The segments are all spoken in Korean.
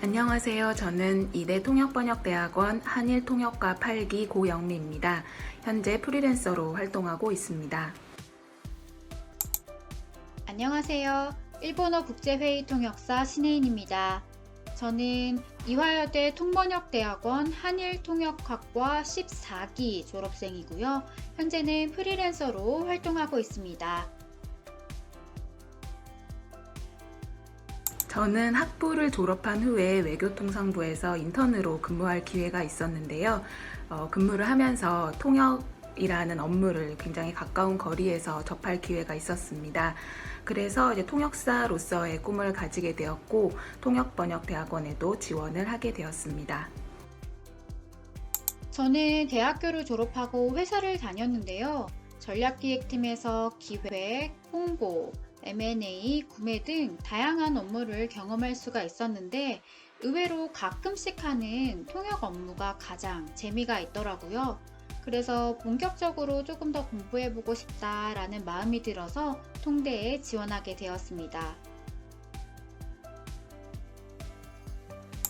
안녕하세요. 저는 이대 통역번역대학원 한일통역과 8기 고영미입니다. 현재 프리랜서로 활동하고 있습니다. 안녕하세요. 일본어 국제회의 통역사 신혜인입니다. 저는 이화여대 통번역대학원 한일통역학과 14기 졸업생이고요. 현재는 프리랜서로 활동하고 있습니다. 저는 학부를 졸업한 후에 외교통상부에서 인턴으로 근무할 기회가 있었는데요. 근무를 하면서 통역이라는 업무를 굉장히 가까운 거리에서 접할 기회가 있었습니다. 그래서 이제 통역사로서의 꿈을 가지게 되었고, 통역번역대학원에도 지원을 하게 되었습니다. 저는 대학교를 졸업하고 회사를 다녔는데요. 전략기획팀에서 기획, 홍보, M&A, 구매 등 다양한 업무를 경험할 수가 있었는데 의외로 가끔씩 하는 통역 업무가 가장 재미가 있더라고요. 그래서 본격적으로 조금 더 공부해보고 싶다라는 마음이 들어서 통대에 지원하게 되었습니다.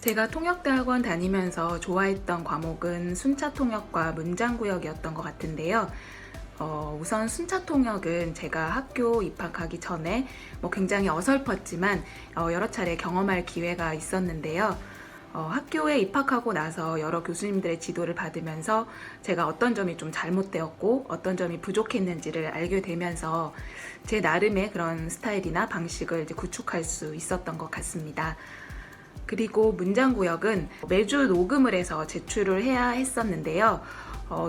제가 통역대학원 다니면서 좋아했던 과목은 순차통역과 문장구역이었던 것 같은데요. 우선 순차통역은 제가 학교 입학하기 전에 굉장히 어설펐지만 여러 차례 경험할 기회가 있었는데요. 학교에 입학하고 나서 여러 교수님들의 지도를 받으면서 제가 어떤 점이 좀 잘못되었고 어떤 점이 부족했는지를 알게 되면서 제 나름의 그런 스타일이나 방식을 이제 구축할 수 있었던 것 같습니다. 그리고 문장구역은 매주 녹음을 해서 제출을 해야 했었는데요.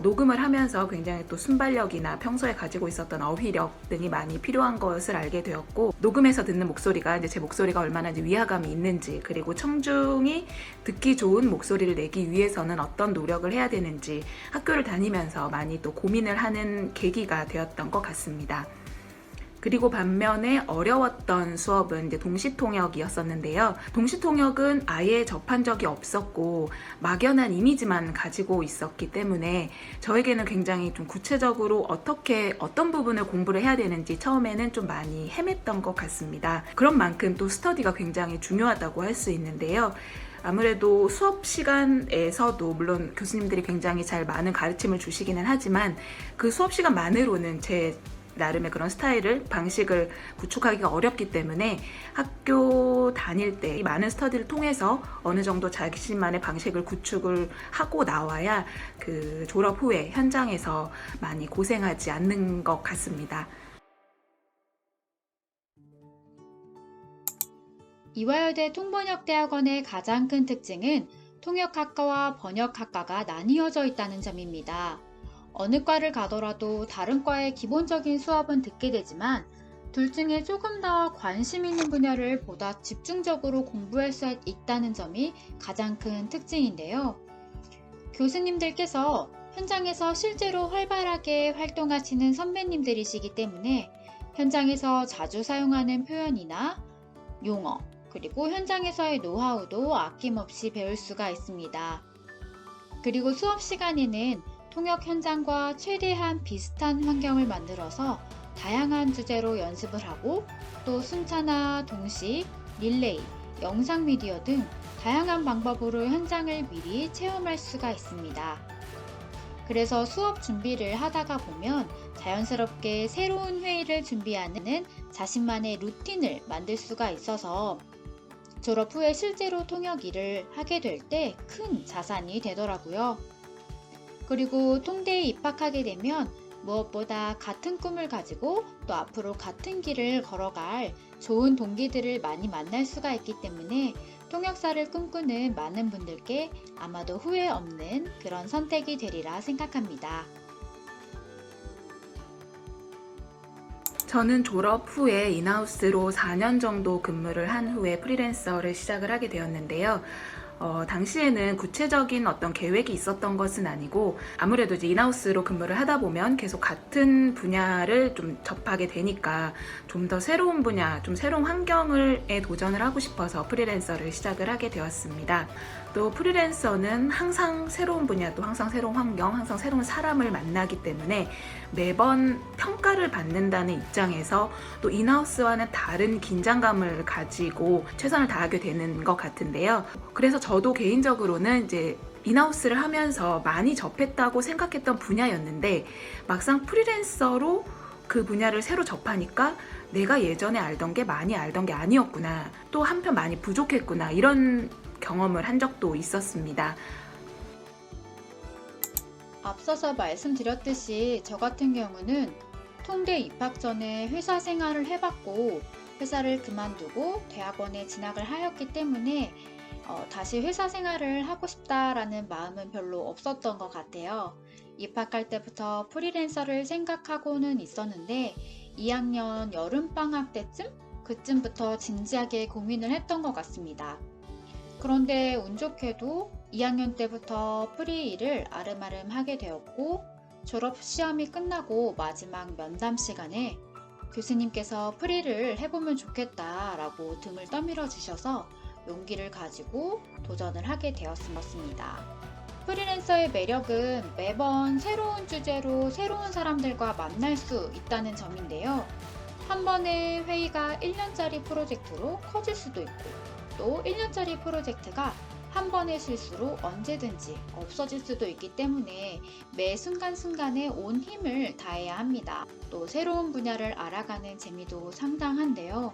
녹음을 하면서 굉장히 또 순발력이나 평소에 가지고 있었던 어휘력 등이 많이 필요한 것을 알게 되었고, 녹음해서 듣는 목소리가 이제 제 목소리가 얼마나 이제 위화감이 있는지, 그리고 청중이 듣기 좋은 목소리를 내기 위해서는 어떤 노력을 해야 되는지 학교를 다니면서 많이 또 고민을 하는 계기가 되었던 것 같습니다. 그리고 반면에 어려웠던 수업은 이제 동시통역이었었는데요. 동시통역은 아예 접한 적이 없었고 막연한 이미지만 가지고 있었기 때문에 저에게는 굉장히 좀 구체적으로 어떤 부분을 공부를 해야 되는지 처음에는 좀 많이 헤맸던 것 같습니다. 그런 만큼 또 스터디가 굉장히 중요하다고 할 수 있는데요. 아무래도 수업 시간에서도 물론 교수님들이 굉장히 잘 많은 가르침을 주시기는 하지만 그 수업 시간만으로는 제 나름의 그런 스타일을, 방식을 구축하기가 어렵기 때문에 학교 다닐 때 이 많은 스터디를 통해서 어느 정도 자신만의 방식을 구축을 하고 나와야 그 졸업 후에 현장에서 많이 고생하지 않는 것 같습니다. 이화여대 통번역대학원의 가장 큰 특징은 통역학과와 번역학과가 나뉘어져 있다는 점입니다. 어느 과를 가더라도 다른 과의 기본적인 수업은 듣게 되지만 둘 중에 조금 더 관심 있는 분야를 보다 집중적으로 공부할 수 있다는 점이 가장 큰 특징인데요. 교수님들께서 현장에서 실제로 활발하게 활동하시는 선배님들이시기 때문에 현장에서 자주 사용하는 표현이나 용어, 그리고 현장에서의 노하우도 아낌없이 배울 수가 있습니다. 그리고 수업 시간에는 통역 현장과 최대한 비슷한 환경을 만들어서 다양한 주제로 연습을 하고 또 순차나 동시, 릴레이, 영상 미디어 등 다양한 방법으로 현장을 미리 체험할 수가 있습니다. 그래서 수업 준비를 하다가 보면 자연스럽게 새로운 회의를 준비하는 자신만의 루틴을 만들 수가 있어서 졸업 후에 실제로 통역 일을 하게 될 때 큰 자산이 되더라고요. 그리고 통대에 입학하게 되면 무엇보다 같은 꿈을 가지고 또 앞으로 같은 길을 걸어갈 좋은 동기들을 많이 만날 수가 있기 때문에 통역사를 꿈꾸는 많은 분들께 아마도 후회 없는 그런 선택이 되리라 생각합니다. 저는 졸업 후에 인하우스로 4년 정도 근무를 한 후에 프리랜서를 시작을 하게 되었는데요. 당시에는 구체적인 어떤 계획이 있었던 것은 아니고 아무래도 이제 인하우스로 근무를 하다 보면 계속 같은 분야를 좀 접하게 되니까 좀 더 새로운 분야, 좀 새로운 환경에 도전을 하고 싶어서 프리랜서를 시작을 하게 되었습니다. 또 프리랜서는 항상 새로운 분야, 또 항상 새로운 환경, 항상 새로운 사람을 만나기 때문에 매번 평가를 받는다는 입장에서 또 인하우스와는 다른 긴장감을 가지고 최선을 다하게 되는 것 같은데요. 그래서 저도 개인적으로는 이제 인하우스를 하면서 많이 접했다고 생각했던 분야였는데 막상 프리랜서로 그 분야를 새로 접하니까 내가 예전에 알던 게 많이 알던 게 아니었구나. 또 한편 많이 부족했구나. 이런 경험을 한 적도 있었습니다. 앞서서 말씀드렸듯이 저 같은 경우는 통대 입학 전에 회사 생활을 해봤고 회사를 그만두고 대학원에 진학을 하였기 때문에 다시 회사 생활을 하고 싶다라는 마음은 별로 없었던 것 같아요. 입학할 때부터 프리랜서를 생각하고는 있었는데 2학년 여름방학 때쯤? 그쯤부터 진지하게 고민을 했던 것 같습니다. 그런데 운 좋게도 2학년 때부터 프리 일을 아름아름 하게 되었고 졸업 시험이 끝나고 마지막 면담 시간에 교수님께서 프리를 해보면 좋겠다라고 등을 떠밀어 주셔서 용기를 가지고 도전을 하게 되었습니다. 프리랜서의 매력은 매번 새로운 주제로 새로운 사람들과 만날 수 있다는 점인데요. 한 번의 회의가 1년짜리 프로젝트로 커질 수도 있고 또 1년짜리 프로젝트가 한 번의 실수로 언제든지 없어질 수도 있기 때문에 매 순간순간에 온 힘을 다해야 합니다. 또 새로운 분야를 알아가는 재미도 상당한데요.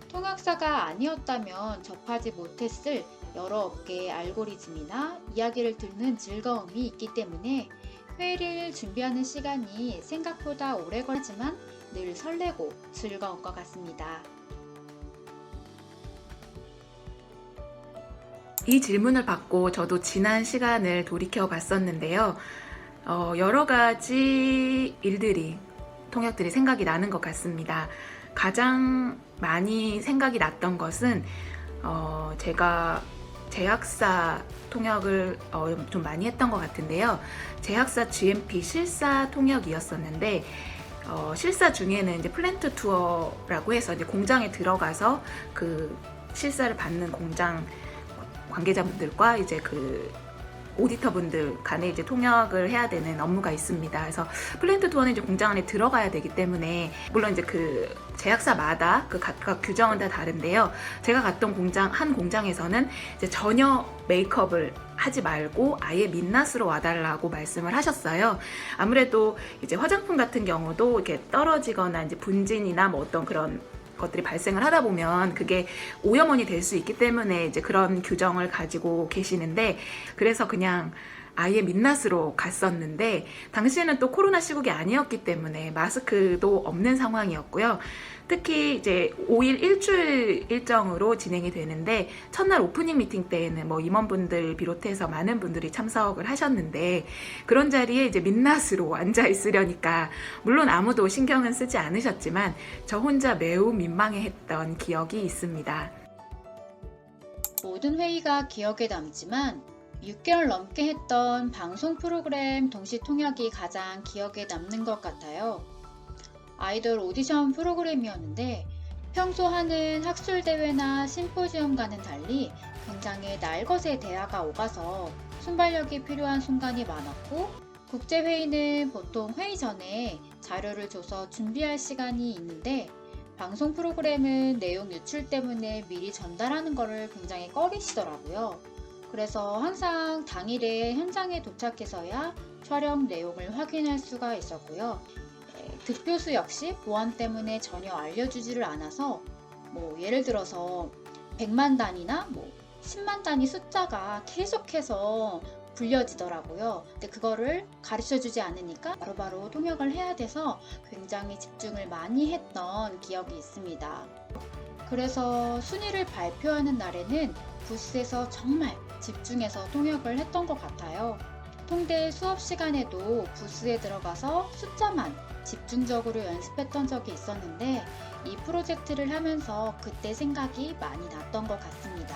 통역사가 아니었다면 접하지 못했을 여러 업계의 알고리즘이나 이야기를 듣는 즐거움이 있기 때문에 회의를 준비하는 시간이 생각보다 오래 걸리지만 늘 설레고 즐거운 것 같습니다. 이 질문을 받고 저도 지난 시간을 돌이켜 봤었는데요. 여러 가지 일들이, 통역들이 생각이 나는 것 같습니다. 가장 많이 생각이 났던 것은 제가 제약사 통역을 좀 많이 했던 것 같은데요. 제약사 GMP 실사 통역이었었는데 실사 중에는 이제 플랜트 투어라고 해서 이제 공장에 들어가서 그 실사를 받는 공장 관계자분들과 이제 그 오디터분들 간에 이제 통역을 해야 되는 업무가 있습니다. 그래서 플랜트 투어는 이제 공장 안에 들어가야 되기 때문에 물론 이제 그 제약사마다 그 각각 규정은 다 다른데요. 제가 갔던 한 공장에서는 이제 전혀 메이크업을 하지 말고 아예 민낯으로 와달라고 말씀을 하셨어요. 아무래도 이제 화장품 같은 경우도 이렇게 떨어지거나 이제 분진이나 뭐 어떤 그런 것들이 발생을 하다 보면 그게 오염원이 될 수 있기 때문에 이제 그런 규정을 가지고 계시는데 그래서 그냥 아예 민낯으로 갔었는데 당시에는 또 코로나 시국이 아니었기 때문에 마스크도 없는 상황이었고요. 특히 이제 5일 일주일 일정으로 진행이 되는데 첫날 오프닝 미팅 때에는 뭐 임원분들 비롯해서 많은 분들이 참석을 하셨는데 그런 자리에 이제 민낯으로 앉아 있으려니까 물론 아무도 신경은 쓰지 않으셨지만 저 혼자 매우 민망해했던 기억이 있습니다. 모든 회의가 기억에 남지만 6개월 넘게 했던 방송 프로그램 동시 통역이 가장 기억에 남는 것 같아요. 아이돌 오디션 프로그램이었는데 평소 하는 학술대회나 심포지엄과는 달리 굉장히 날것의 대화가 오가서 순발력이 필요한 순간이 많았고 국제회의는 보통 회의 전에 자료를 줘서 준비할 시간이 있는데 방송 프로그램은 내용 유출 때문에 미리 전달하는 거를 굉장히 꺼리시더라고요. 그래서 항상 당일에 현장에 도착해서야 촬영 내용을 확인할 수가 있었고요. 득표수 역시 보안 때문에 전혀 알려주지를 않아서 뭐 예를 들어서 100만 단위나 뭐 10만 단위 숫자가 계속해서 불려지더라고요. 근데 그거를 가르쳐주지 않으니까 바로바로 통역을 해야 돼서 굉장히 집중을 많이 했던 기억이 있습니다. 그래서 순위를 발표하는 날에는 부스에서 정말 집중해서 통역을 했던 것 같아요. 통대 수업 시간에도 부스에 들어가서 숫자만 집중적으로 연습했던 적이 있었는데 이 프로젝트를 하면서 그때 생각이 많이 났던 것 같습니다.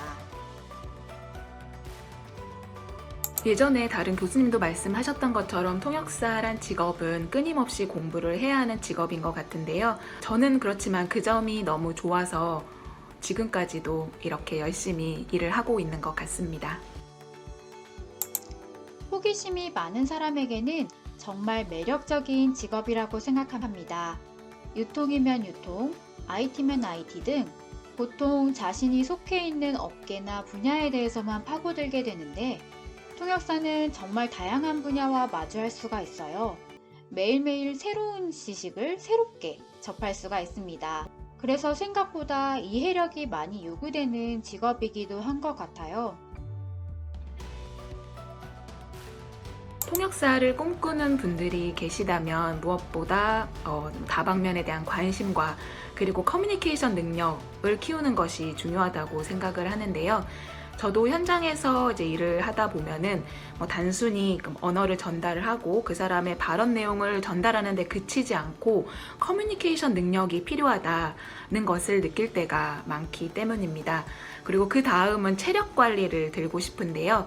예전에 다른 교수님도 말씀하셨던 것처럼 통역사란 직업은 끊임없이 공부를 해야 하는 직업인 것 같은데요. 저는 그렇지만 그 점이 너무 좋아서 지금까지도 이렇게 열심히 일을 하고 있는 것 같습니다. 호기심이 많은 사람에게는 정말 매력적인 직업이라고 생각합니다. 유통이면 유통, IT면 IT 등 보통 자신이 속해 있는 업계나 분야에 대해서만 파고들게 되는데 통역사는 정말 다양한 분야와 마주할 수가 있어요. 매일매일 새로운 지식을 새롭게 접할 수가 있습니다. 그래서 생각보다 이해력이 많이 요구되는 직업이기도 한 것 같아요. 통역사를 꿈꾸는 분들이 계시다면 무엇보다 다방면에 대한 관심과 그리고 커뮤니케이션 능력을 키우는 것이 중요하다고 생각을 하는데요. 저도 현장에서 이제 일을 하다 보면은 단순히 언어를 전달을 하고 그 사람의 발언 내용을 전달하는 데 그치지 않고 커뮤니케이션 능력이 필요하다는 것을 느낄 때가 많기 때문입니다. 그리고 그 다음은 체력 관리를 들고 싶은데요.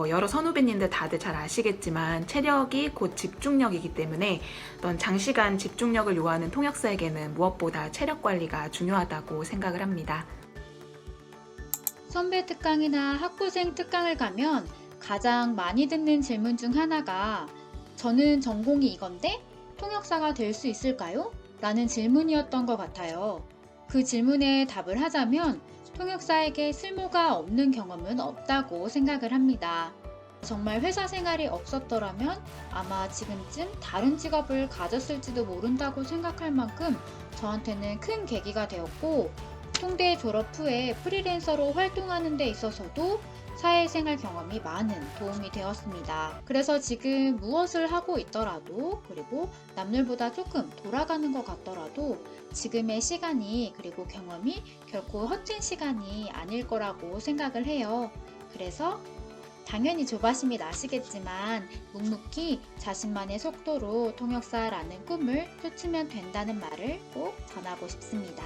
여러 선후배님들 다들 잘 아시겠지만 체력이 곧 집중력이기 때문에 어떤 장시간 집중력을 요하는 통역사에게는 무엇보다 체력 관리가 중요하다고 생각을 합니다. 선배 특강이나 학부생 특강을 가면 가장 많이 듣는 질문 중 하나가 저는 전공이 이건데 통역사가 될 수 있을까요? 라는 질문이었던 것 같아요. 그 질문에 답을 하자면 통역사에게 쓸모가 없는 경험은 없다고 생각을 합니다. 정말 회사 생활이 없었더라면 아마 지금쯤 다른 직업을 가졌을지도 모른다고 생각할 만큼 저한테는 큰 계기가 되었고 통대 졸업 후에 프리랜서로 활동하는 데 있어서도 사회생활 경험이 많은 도움이 되었습니다. 그래서 지금 무엇을 하고 있더라도 그리고 남들보다 조금 돌아가는 것 같더라도 지금의 시간이 그리고 경험이 결코 헛된 시간이 아닐 거라고 생각을 해요. 그래서 당연히 조바심이 나시겠지만 묵묵히 자신만의 속도로 통역사라는 꿈을 쫓으면 된다는 말을 꼭 전하고 싶습니다.